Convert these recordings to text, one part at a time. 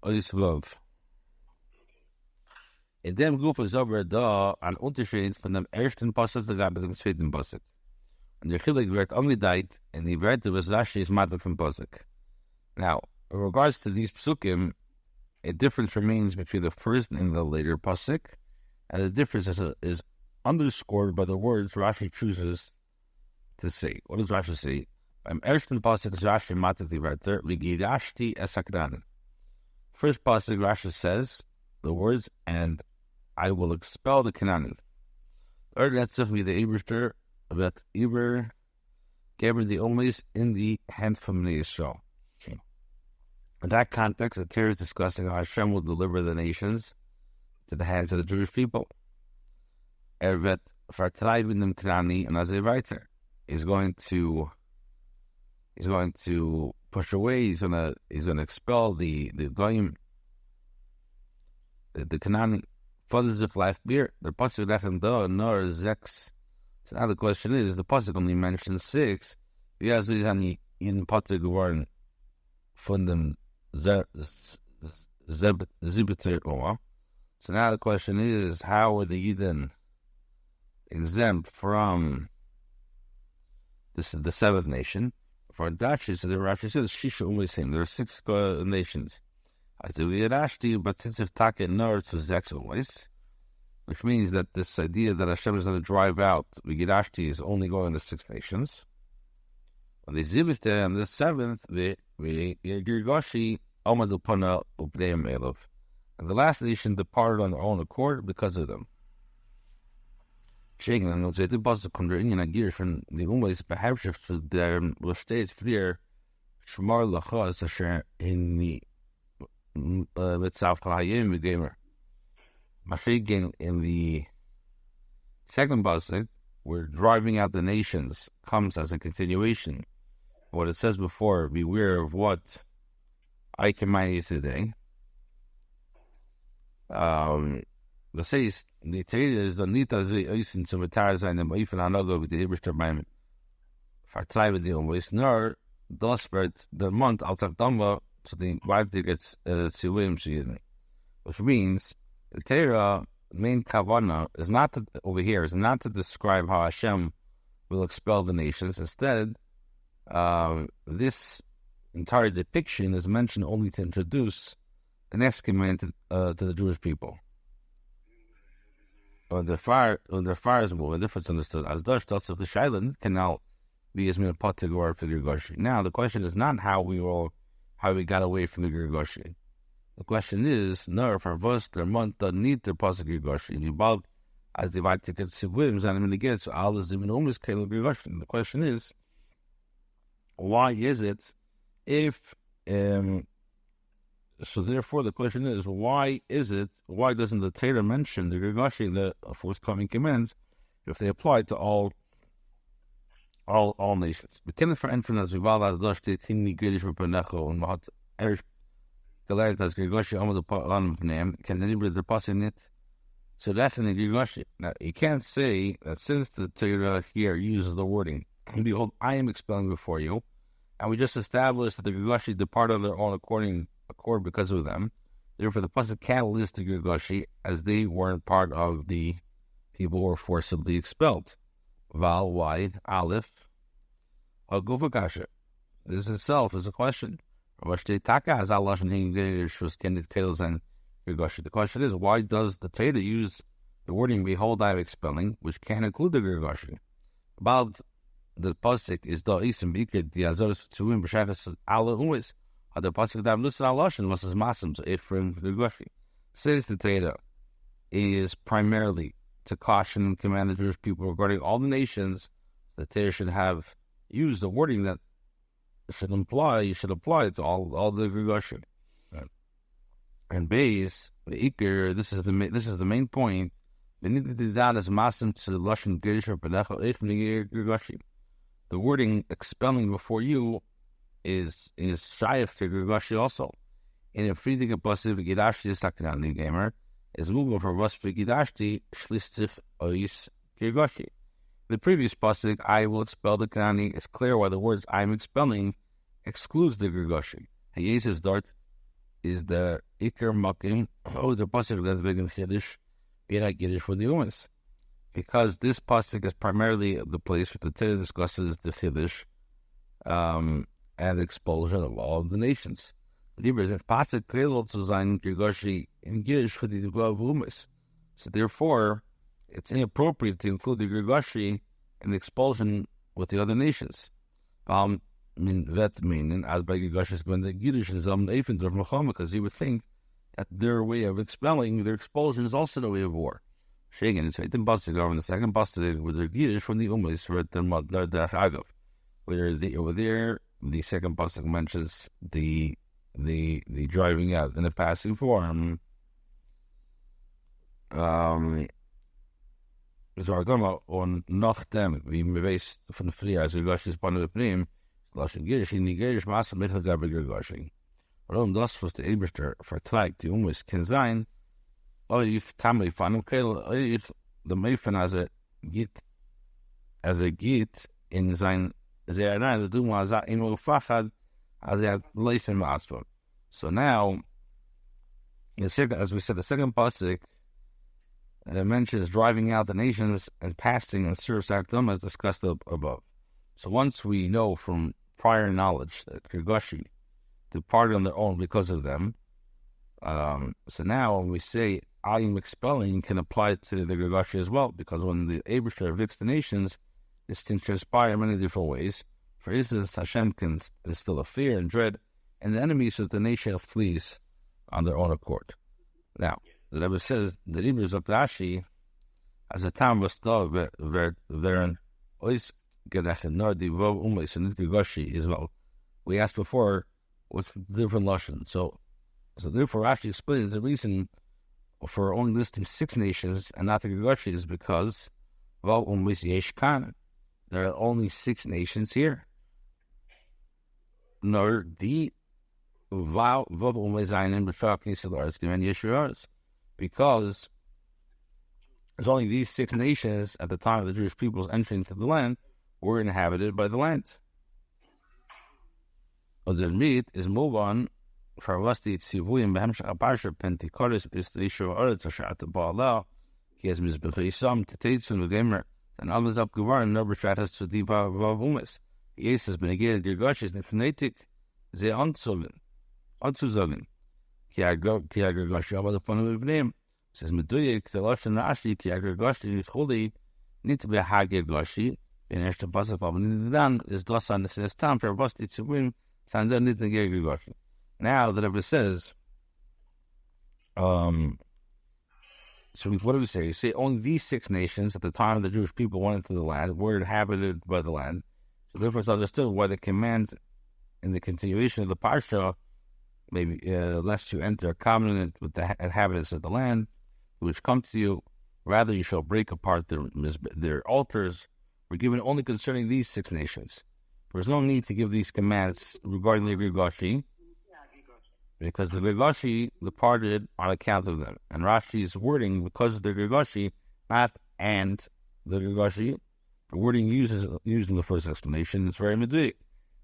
Oisvov. In dem Ruf ist aber da ein Unterschied von dem ersten Pasuk zu dem zweiten Pasuk. Und der Chilik wird angedeiht in die Werte, was Rashi is matter from Pasuk. Now, in regards to these Psukim, a difference remains between the first and the later Pasuk, and the difference is underscored by the words Rashi chooses to say. What does Rashi say? Beim ersten Pasuk is Rashi matter the Werte, Vigirashti esakran. First Pasuk, Rashi says the words, and I will expel the Canaan. Third, that's simply the Eberster that Eber gave the Omis in the hand from the Yisrael. In that context, the Torah is discussing how Hashem will deliver the nations to the hands of the Jewish people. Ervet vertreiben dem Knani, and as a writer, he's going to push away. He's going to expel the Goyim, the Knani. Fathers of life beer. The pasuk lechen da nor sechs. So now the question is, the pasuk only mentions 6. Because these are in pasuk geworden von dem Zibiter Oa. So now the question is, how are the Yidden exempt from the seventh nation? For Dashi, so the Rashi says, Shisha Umesim, there are 6 nations. As the Virashti, but since if Taka Nor to Zex always, which means that this idea that Hashem is going to drive out Virashti is only going to 6 nations. On the Zibiter and the 7th, the Girgashi Omadupana Ubreim Elov. And the last nation departed on their own accord because of them. Shaking and the Pasuk kommt in Agir von die Umweis beherrscht zu der steht früher Shmar Lachas Asher in the Mitzavchayim Gamer. Mafigin in the second pasuk, where driving out the nations comes as a continuation. What it says before, beware of what I command you today. The says the Torah is the Nita ze Eisen zum Mitar sein dem Eifen Hanago with the Eberster beim Vertreiben die Umweis, nor das wird der Mond als Damba to the weiter gets Zilim Shiden. Which means the Torah main kavana is not to, over here is not to describe how Hashem will expel the nations. Instead, this entire depiction is mentioned only to introduce the next command to the Jewish people. The fire is more. The difference understood as Dutch thoughts of the Shailan can now be as mere patig or figure Goshi. Now the question is not how we got away from the Girgashi. The question is, no, for us, der Mond doesn't need the pasuk Girgashi. You bald as the weiter get Sivuim, and I'm going to get to all the Zimin Kolel Girgashi. The question is, why is it if so therefore the question is, why doesn't the Torah mention the Girgashi, the forthcoming commands, if they apply to all nations? Bekennen verändern, as Vival as da steht, Hini Gedish Verpenecho, und man hat gelernt, dass Girgashi amad on name, can anybody the passing it? So that's in the Girgashi. Now you can't say that since the Torah here uses the wording, behold, I am expelling before you, and we just established that the Girgashi depart on their own accord because of them. Therefore, the pasuk can't list the Girgashi as they weren't part of the people who were forcibly expelled. Val, Y, Aleph, Haguvakasha. This itself is a question. The question is, why does the Torah use the wording "Behold, I am expelling," which can include the Girgashi? About the pasuk is the isim bikid the azoros tuim b'shachas ala umis. The pasuk that listen aloshin was his masim to it from Girgashi. Says the Torah is primarily to caution and command the Jewish people regarding all the nations. The Torah should have used the wording that you should apply it to all the Girgashi. Right. And base the Iker, this is the main point. The wording expelling before you is shayef to Girgashi also. In a free thing positive Gidashi is talking about new gamer is moving from Ras Gidashti Shlistif Ois Girgashi. The previous pasuk, I will expel the Kanani, is clear why the words I am expelling excludes the Girgashi. He uses dart is the Iker Makim, the pasuk that's vegan Chiddush, Yirach Yiddish for the Umas. Because this pasuk is primarily the place where the Torah discusses the Chiddush and the expulsion of all of the nations. Libra is pasuk Kolel zu sein Girgashi in Yiddish for the Umas. So therefore, it's inappropriate to include the Girgashi in the expulsion with the other nations. Meaning, as by Girgashi, when the Yiddish is because you would think that their way of expelling, their expulsion is also the way of war. Shagan, it's right in Bastig, in the second Bastig, with the Yiddish from the Umas, where over there, the second Bastig mentions the driving out in a passive form. So we're talking about on nachdem wie wir weiß von früher, also Girgashi ist Panu Prim, Laschen Girish in die Girish Masse Mittelgabe Girgashi. Warum das, was der Eberster vertreibt, die Umus kann sein, oder ich kann mich von dem Keil, if the Meifen as geht in sein sehr rein, der Duma als in Fachad, als Leifen Maasfum. So now, the second, as we said, the second pasuk mentions driving out the nations and passing and serves Akdom as discussed above. So once we know from prior knowledge that Girgashi departed on their own because of them, so now when we say I am expelling can apply to the Girgashi as well, because when the Ebershter evicts the nations, this can transpire in many different ways. For instance, Hashem can instill a fear and dread, and the enemies of the nation flees on their own accord. Now, the Rebbe says, the Rebbe of Rashi, as a time was thought, wherein ois gedachen nor die vov umis and Girgashi is well. We asked before, what's the different lashon? So therefore Rashi explains the reason for only listing 6 nations and not the Girgashi is because vov umis yesh kan. There are only 6 nations here. Nor die vov umis einen b'shak nisalars given yeshurars. Because there's only these 6 nations at the time of the Jewish people's entry into the land were inhabited by the land. The meat is move on for Vasti Tzivuyim Behemshach Aparsha Pentikoris is the issue of Eretz Hashat Ba'ala. He has Mizbechisam to Tetsun Gamer and others up Guvar and Nober Shatas to Diva Vavumis. Yes has been a gay Girgash is Nifnetic Ze Anzulin. Girgashi about the fun of the name. Says Meduyik, the Lashon Rashi, Girgashi, Holy, need to be a high Girgashi. In Eshta Pasuk, Nidan is Dosan, this is time for Vasti to win, Sanda need to get Girgashi. Now, the Rebbe says, so what do we say? You say only these 6 nations at the time the Jewish people went into the land were inhabited by the land. So therefore it's understood why the command in the continuation of the Parsha, maybe lest you enter a covenant with the inhabitants of the land, which come to you, rather you shall break apart their altars, were given only concerning these 6 nations. There's no need to give these commands regarding the Girgashi, because the Girgashi departed on account of them. And Rashi's wording, because of the Girgashi, not and the Girgashi, the wording used in the first explanation is very meduyik.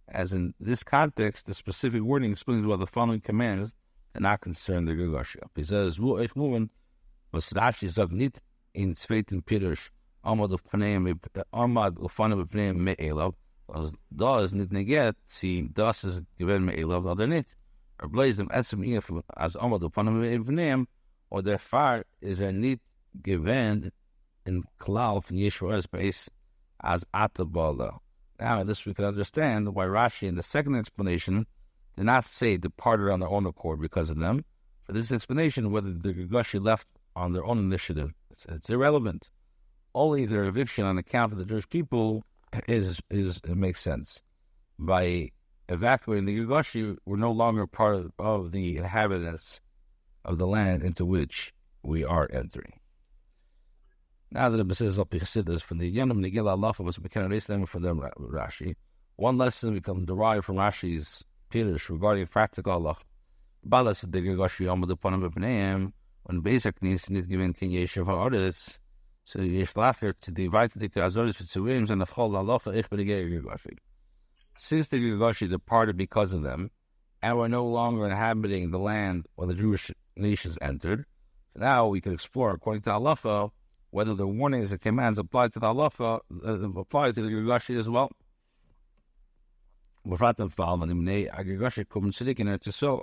As in this context, the specific wording explains why the following commands do not concern the Girgashi. He says, was Rashi sagt nicht in zweiten Pirush Amad ufanem b'pneim me'elav, da is nicht neget, sie das is given me'elav, oder nicht. Blaze them etzem if as Amad ufanem b'pneim, or their fire is nicht given in klal from Yeshua's base as atabala. Now, this we can understand why Rashi in the second explanation did not say departed on their own accord because of them. For this explanation, whether the Girgashi left on their own initiative, it's irrelevant. Only their eviction on account of the Jewish people it makes sense. By evacuating the Girgashi, we're no longer part of the inhabitants of the land into which we are entering. Now that it says up Chassidus from the Yenim Nigel Allah was we can erase them from them Rashi. One lesson we can derive from Rashi's Pirush regarding practical Allah. Balas the Girgashi Amad upon him when basic needs need given King Yeshiv Haaretz. So Yeshlafer to divide the Azoris for Tzuims and the Chol Allah Ich Girgashi. Since the Girgashi departed because of them, and were no longer inhabiting the land where the Jewish nations entered. So now we can explore, according to halacha, whether the warnings and commands apply to the halacha, apply to the Gergashi as well.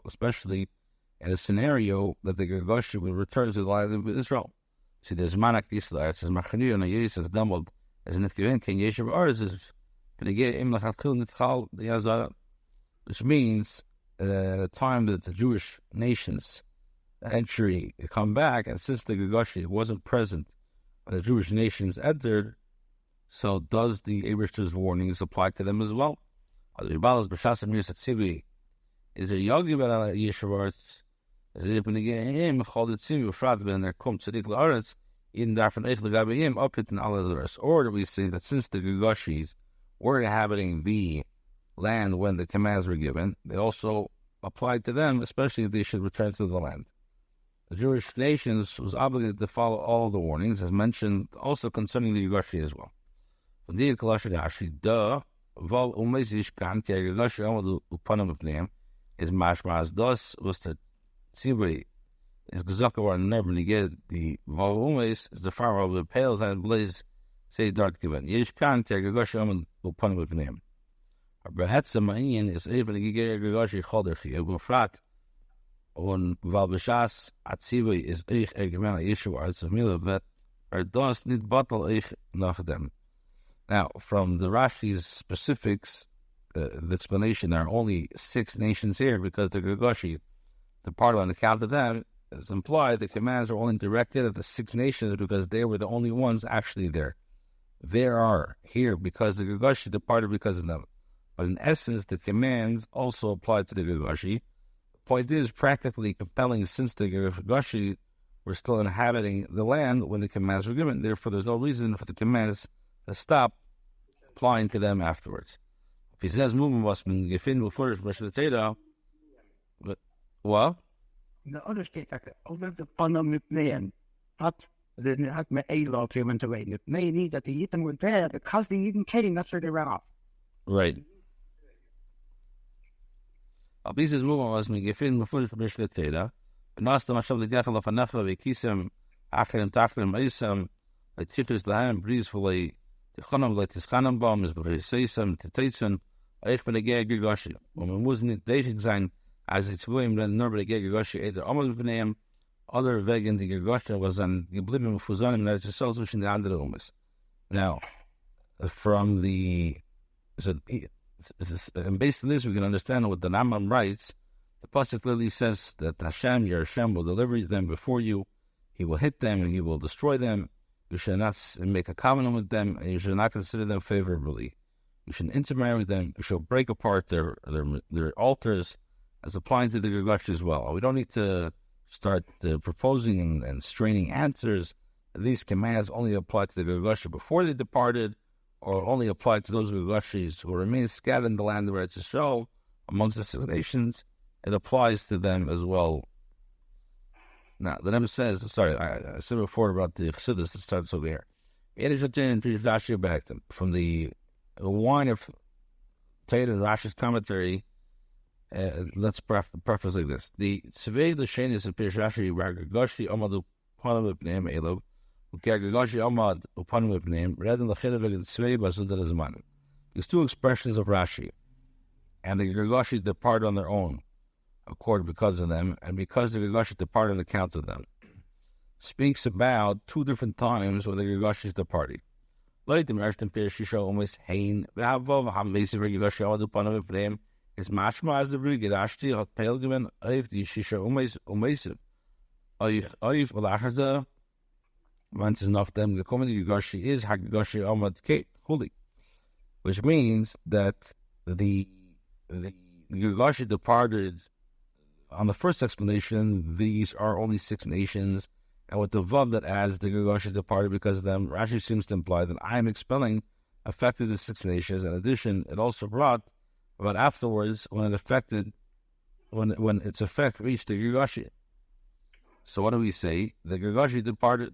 Especially in a scenario that the Gergashi will return to the land of Israel. See, there's Manak Yisrael, it says, Machani and Ayis has doubled, as in it given, Ken Yeshiv Arz is, which means at the time that the Jewish nations entry come back, and since the Gergashi wasn't present when the Jewish nations entered, so does the Ebershter's warnings apply to them as well? Is there Yogi Ben Yeshivarts? Is it Ibn Gehim, Chalid Tzimi, Frat Ben Erkum, Tzadik La'aretz, in Darfan Eich L'Gabehim, up it in Alazaris? Or do we say that since the Gergashis were inhabiting the land when the commands were given, they also applied to them, especially if they should return to the land? The Jewish nations was obligated to follow all the warnings, as mentioned also concerning the Gergashi as well. From the Gergashi, Vol Umesish Kan, Gergashi Amadu Upanam of name, is Mashmas Das was the Tzibri, is Gazaka and never get the Vol Umes is the farmer of the pales and blaze, say Dart given. Yishkan, Gergashi Amadu Upanam of name. Behetza Ma'in is even Gergashi Choderchi, Gufrat. Und weil Bishas Atzivi is ich gemeine Yeshua als Mila vet das nicht battle ich nach dem. Now, from the Rashi's specifics, the explanation, there are only 6 nations here because the Gergashi, the part on account of them, is implied the commands are only directed at the 6 nations because they were the only ones actually there. They are here because the Gergashi departed because of them. But in essence, the commands also apply to the Gergashi. Point is practically compelling since the Gergashi were still inhabiting the land when the commands were given. Therefore, there's no reason for the commands to stop applying to them afterwards. If he says movement must be given before the but what? The other state, over the Panam with Nayan, hat me a law to went away. It may need that the Eton were there because the Eden came, that's where they ran off. Right. This movement was me given before the Mishnah. And also, Mashav the Gachel of Anafa, Vikisem, Achim, Tachim, Isam, like Tifis Lahan, breezefully, the Chonam, like Tiskanam bomb is the Sisam, the Tatson, Eichman again, Gergashi. When we wasn't dating sign as it's William, then nobody get Gergashi, either Amal of name, other vegan, the Gergashi was on Giblibim Fuzanim, that's a solution the under the Now, from the. And based on this, we can understand what the Rambam writes. The pasuk clearly says that Hashem, your Hashem, will deliver them before you. He will hit them and He will destroy them. You should not make a covenant with them, and you should not consider them favorably. You should intermarry with them. You should break apart their altars, as applying to the Gergashi as well. We don't need to start proposing and straining answers. These commands only apply to the Gergashi before they departed, or only apply to those Gergashis who remain scattered in the land where it's a show amongst the 6 nations. It applies to them as well. Now, the Rebbe says, I said before about the Chassidus that starts over here. From the wine of Tate and Rashi's commentary, let's preface like this. The Tzvei L'Shenis of Pirush Rashi, Gergashi Amadu Panav B'Neim Elov, Gergashi Amad Upanim B'Neim, read in the Chedevig Tzvei Bazundar Zman. There's 2 expressions of Rashi, and the Gergashi depart on their own accord because of them, and because the Gergashi depart on account of them. Speaks about 2 different times when the Gergashi is departing. Like the Mershton Pirush Shisha almost Hain, Vavov, Hamesi Gergashi Amad Upanim B'Neim, is mashma as the brigade ashti hot pelgiven oif the shisha umesiv oif olachaza once is not them the comedy Gergashi is Gergashi Amad Kate holy, which means that the Gergashi departed on the first explanation. These are only 6 nations, and with the vav that adds the Gergashi departed because of them, Rashi seems to imply that I am expelling affected the 6 nations. In addition, it also brought but afterwards, when its effect reached the Gergashi. So what do we say? The Gergashi departed.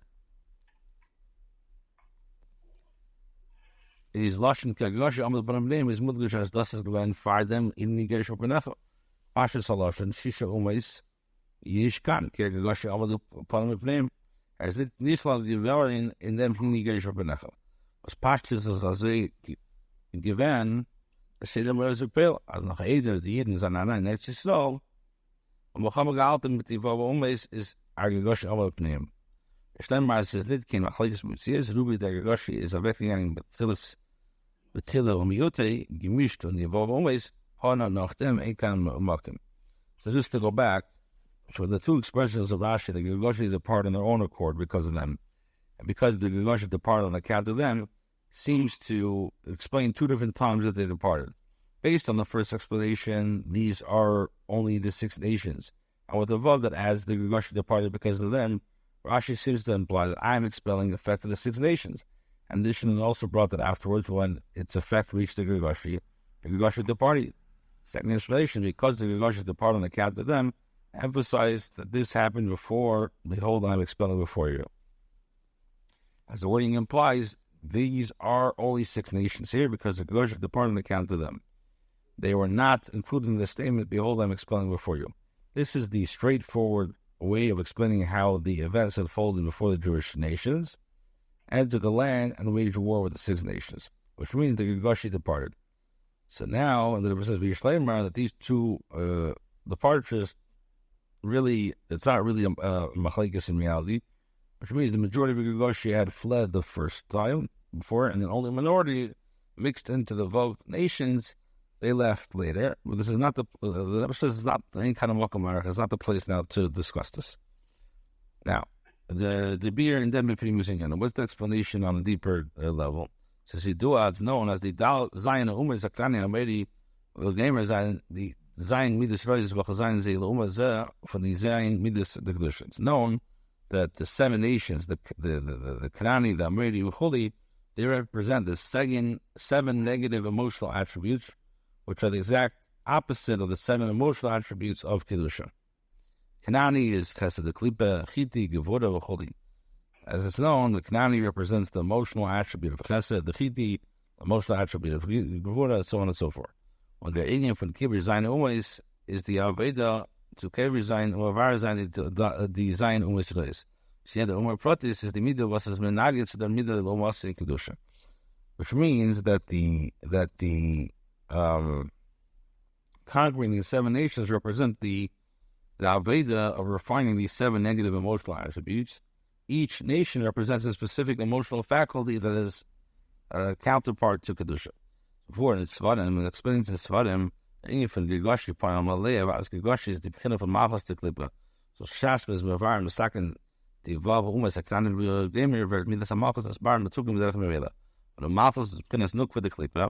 His lashon Gergashi Amad B'Nam name is mudgish as das is given for them in the Gergashi B'Necha. Pashas Haloshan, Shisha Umes, Yishkan, Kirgashi Amadu upon of name, as it Nisla Giverin in them Hinigesh Benecha. Was Pashas as Razé given, the Sedem Rezupil, as noch either the Eden Zanana and Etzisol, and Mohammed Galton with the Vava Umes is Argagosh Amadu name. Steinmeier says Litkin, Machlekes Mutzias, Ruby the Argagoshi is a Vekian Batilis, Batila Umiote, Gemisht, and the Vava Umes, Hana nach dem Ekan Makim. So just to go back, so the two expressions of Rashi, the Gergoshi depart on their own accord because of them, and because the Gergoshi depart on account of them, seems to explain two different times that they departed. Based on the first explanation, these are only the 6 nations, and with the Vav that as the Gergoshi departed because of them, Rashi seems to imply that I am expelling the effect of the 6 nations. And this is also brought that afterwards, when its effect reached the Gergoshi departed. Second explanation, because the Gergoshi departed on account of them, emphasized that this happened before, behold, I am expelling before you. As the wording implies, these are only 6 nations here because the Gergoshi departed on account of them. They were not included in the statement, behold, I am expelling before you. This is the straightforward way of explaining how the events unfolded before the Jewish nations entered the land and waged war with the 6 nations, which means the Gergoshi departed. So now, and the Rebbe says V'yishleimar that these two departures really, it's not really a machlekes in reality, which means the majority of the Gergoshi had fled the first time before, and then only a minority mixed into the Vav nations. They left later. But this is not the Rebbe says it's not any kind of makom. It's not the place now to discuss this. Now, the beer and them using it. What's the explanation on a deeper level? Says it's known as the Zion Umar Zakrani Ameri Gamer Zion, the Zion Midas Reis Vachazayin Zela Umar Zeh for the Zion Midas the Kedusha. It's known that the 7 nations, the Kanani, the Ameri, Uchuli, they represent the 7 negative emotional attributes, which are the exact opposite of the 7 emotional attributes of Kedusha. Kanani is Chesed, the Klipa, Chiti, Gevura, Uchuli. As it's known, the Kanani represents the emotional attribute of Chesed, the Chiti, emotional attribute of Gevura, so on and so forth. When the Indian from Kibir Zayin Umes is the Aveda to Kibir Zayin Umavar Zayin, the Zayin Umes Reis. See, the Umar Protis is the Midah was as Menagit to the Midah Lomas in Kedusha, which means that the conquering these 7 nations represent the Aveda of refining these 7 negative emotional attributes. Each nation represents a specific emotional faculty that is a counterpart to Kedusha. Before in Tzvarim, it explains in Tzvarim, any from Gergoshi Panam Alev, as Gergoshi is the beginning of Machas to Klippa. So Shasma is Mevarim, the second, the Vav Umas, Akran, Gamer, Midas Amachas, as Baran, the Tukim, the Rechmevela. But the Machas is Pinas Nuk for the Klippa.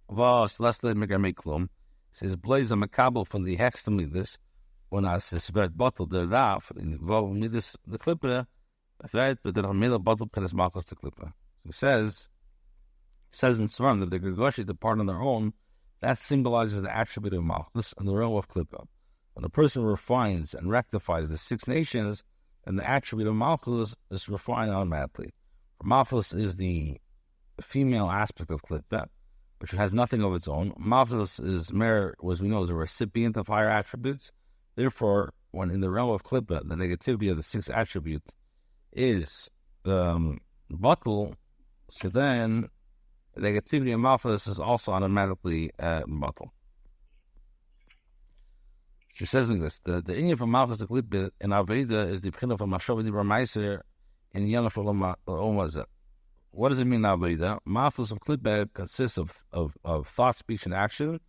Vas, Leslie Megamei Klum, says Blaze a Makabel from the Hextam Midas, when I says Vert Bottle, the Raf, the Vav Midas, the Klippa, Vert, but the Ramila Bottle, Pinas Machas to Klippa. He says in Tzvarim that the Gergoshi depart on their own. That symbolizes the attribute of Malchus and the realm of Klippa. When a person refines and rectifies the 6 nations, then the attribute of Malchus is refined automatically. Malchus is the female aspect of Klippa, which has nothing of its own. Malchus is mer, as we know, is a recipient of higher attributes. Therefore, when in the realm of Klippa, the negativity of the 6th attribute is bottle, so then the negativity of Malchus is also automatically bottle. She says like this: the Indian from Malchus to Klippa in Aveda is the beginning of a Mashov Dibra Meiser in Yana for Omazah. What does it mean, Aveda? Malchus of Klippa consists of thought, speech, and action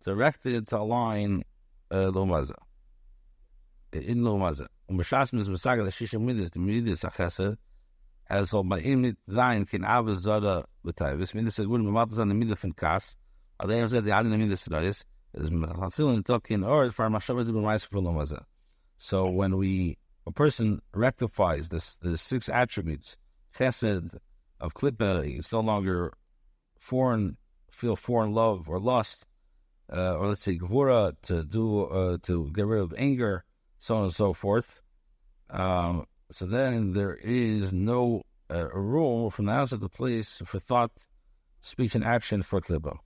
directed to align Lomazah. In Lomazah. Umashasm is Masaga the Shisha Midas, the Midas Achesed. As all by Imit Zayin can Avazada with Tavis, Midas wouldn't be matters on the middle of Kas. They said the Adin Midas Rais is Matilin talking or for Mashavah to be nice for Lomaza. So when a person rectifies the 6 attributes, Chesed of Klippa, it's no longer feel foreign love or lust, or let's say Gvura to get rid of anger, so on and so forth. So then there is no rule from the outside of the place for thought, speech, and action for Klippa.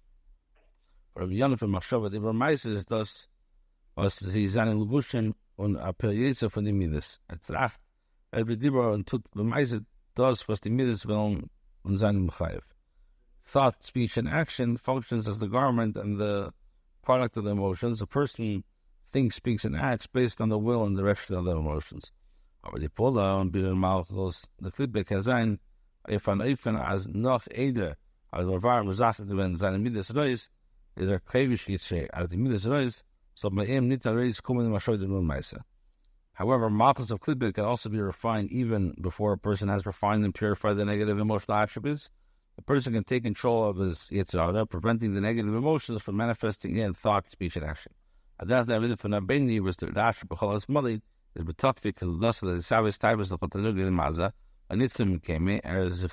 But Rabbi Yonah from Machshava, the Ramais is thus was sie seinen Levuschen und Appelliere von den Midas. Tracht, Dibber und tut bemeise das, was die Midas wollen und seinem Chayiv. Thought, speech, and action functions as the garment and the product of the emotions. A person thinks, speaks, and acts based on the will and direction of the emotions. Aber die Pola und Binnen Malchus, the feedback has sein, Eifen as noch Eder, als warme Sachen, wenn seine Midas reis, is krevish Yitzhe, as the Midas reis, so bei ihm nicht reis kommen in Mashoy Nun Meise. However, Malchus of Klibik can also be refined even before a person has refined and purified the negative emotional attributes. A person can take control of his Yitzhak, preventing the negative emotions from manifesting in thought, speech, and action. Adat David from Abeni was the Dash Becholas Mali, is Betakvik, thus the Savis Tibus of Patanug in Maza, and Nitzim came as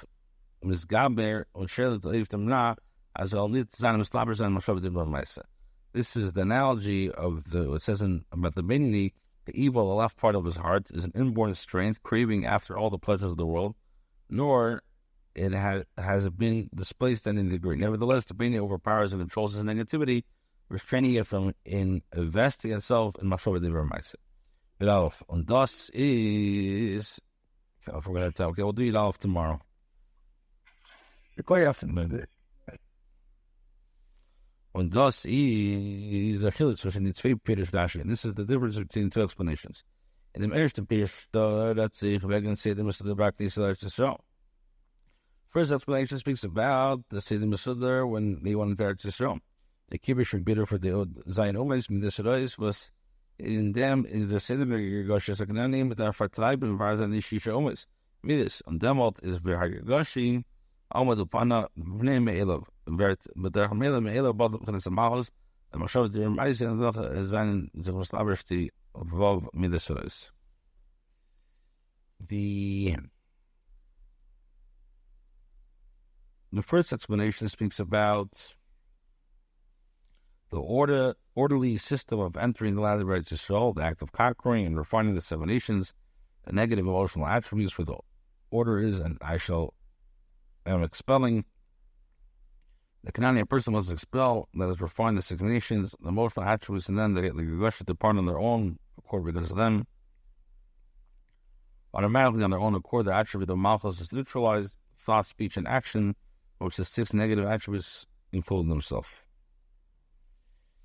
Miss Gaber or Sherlock to leave them now, as all Nit Zanamis Labers and Mashav Maisa. This is the analogy of it says about the Beni, the evil, the left part of his heart, is an inborn strength, craving after all the pleasures of the world, nor it has been displaced in any degree. Nevertheless, the Beni overpowers and controls his negativity, restraining it from investing itself in Mashav Maisa. And thus is, I forgot to tell. Okay, we'll do it off tomorrow. And thus is the chilus between the two Pirish Rashi. And this is the difference between two explanations. In the first Pirish, that's if we're going to say the Mr. Bakti to show. First explanation speaks about the Seder Masudar when they wanted to show. The Kibbush bitter for the Zion Umes, Midasharais was in them is the Seder Gashi Sakananim, but our Fatraib and Varzan Ishisha Umes. Midas, on Demot is Verhagashi, Amad Upana, Vne Me'elov, Vert, but the Hamela Me'elov, both of the Samahos, and Mashav the Remise and the Zion Zakoslaversti of Vov Midasharais. The first explanation speaks about the orderly system of entering the land of righteous soul, the act of conquering and refining the seven nations, the negative emotional attributes for the order is, and I am expelling. The Canaan person must expel, that is, refine the six nations, the emotional attributes, and then they get depart on their own accord because of them. Automatically, on their own accord, the attribute of Malchus is neutralized, thought, speech, and action, which the six negative attributes include themselves.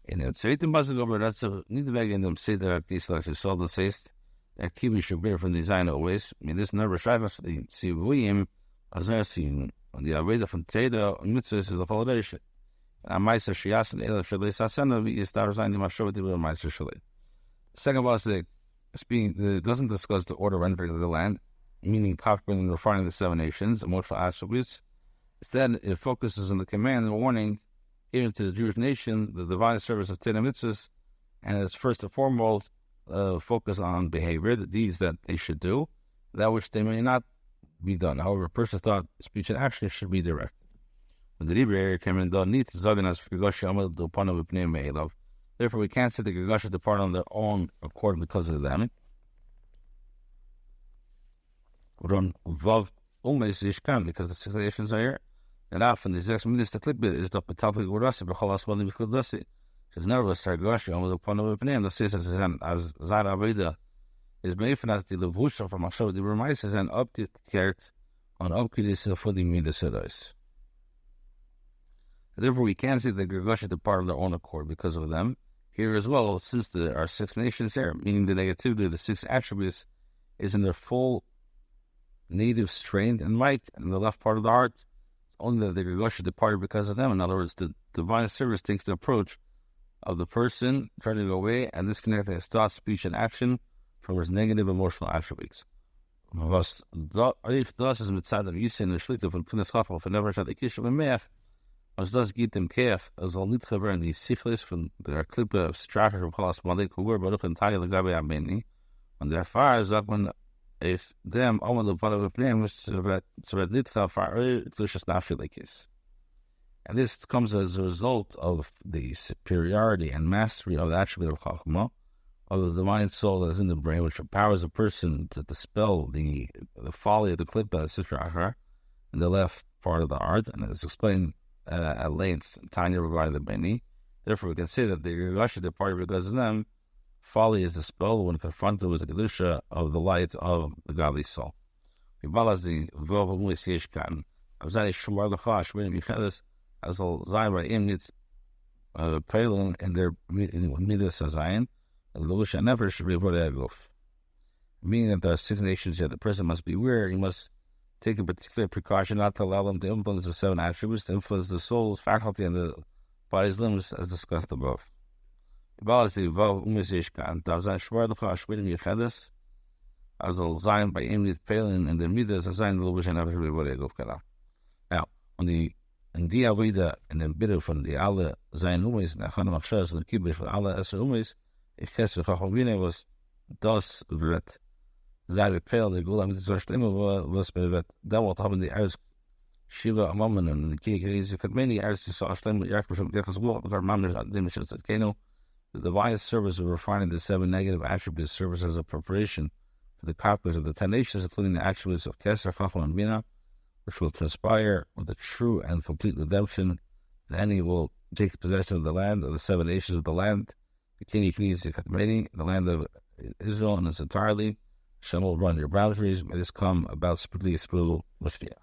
In the Tzeitim Basel over that's a need weg in them say that these like the soul says that Kiwi should be from design always. I mean this never schreiben the see William as I seen on the Aveda from Teda and Mitzvah is the validation. And Meister Shias and Ela Shalei Sasana we start signing my show with the Meister Shalei. Second was the speaking doesn't discuss the order entering of the land, meaning conquering and refining the seven nations, emotional attributes. Instead, it focuses on the command and warning given to the Jewish nation, the divine service of Teda Mitzvahs, and it's first and foremost focus on behavior, the deeds that they should do, that which they may not be done. However, a person's thought, speech, and action should be directed. Therefore, we can't say the Gagasha depart on their own accord because of them. Because the six nations are here. And often the six minutes to clip it is the topic with us, but Cholas Mali with Dussi. She's never a Sargashi on the point of opinion. The sisters as Zara Veda is made as the Levusha from Mashav the Remises and upkert on Upkidis for the Midas. Therefore, we can't see the Gagasha depart on their own accord because of them. Here as well, since there are six nations here, meaning the negativity of the six attributes is in their full native strength and might, and the left part of the heart, only that the Gagasha departed because of them. In other words, the divine service takes the approach of the person turning away and disconnecting his thought, speech, and action from his negative emotional attributes. Was das ist mit Zadam Yisrael in der Schlitte von Pinnas Chachma von Never Shad Ekisha B'Meach, was das gibt dem Keach, soll nicht gewähren die Sichlis von der Klippe of Stracher von Cholas Malik, Hugur Baruch in Taya Legabe Ameni, und der Fall sagt man, if them all the part of the plan was so that little far delicious nafilikis. And this comes as a result of the superiority and mastery of the attribute of Chachma, of the divine soul that is in the brain, which empowers a person to dispel the folly of the klippa, Sitra, in the left part of the heart, and it's explained at length in Tanya regarding the Beni. Therefore, we can say that the Gagasha departed because of them, folly is dispelled when confronted with the kedusha of the light of the godly soul. As the as al zayin by im nit peilen in their midas zayin, and the lusha never should be avoided aguf. Meaning that there are 6 nations yet the person must beware. He must take a particular precaution not to allow them to influence the 7 attributes, to influence the soul's faculty and the body's limbs, as discussed above. As al zayin by im nit peilen in their midas zayin, the lusha never should be avoided aguf. Now, on the in die Avida and the bidder from the alle sein Umis, and Achan Machshas, and the Kibbutz from alle Esser Umis, ich guess the Chachamine was das wird sei befehl, the Gula mit der Stimme was wird dauert haben die Eres Shiva Amamen und die Kirche, you could many Eres to saw Stimme, Yaakov from Yaakov Walk, our Mamers, dem Schutz at Keno. The divine service of refining the 7 negative attributes serves as a preparation for the copies of the 10 nations, including the attributes of Keser, Chacham, and Bina, which will transpire with the true and complete redemption. Then he will take possession of the land, of the 7 nations of the land, the land of Israel in its entirety. Hashem will run your boundaries. May this come about strictly spiritual with fear.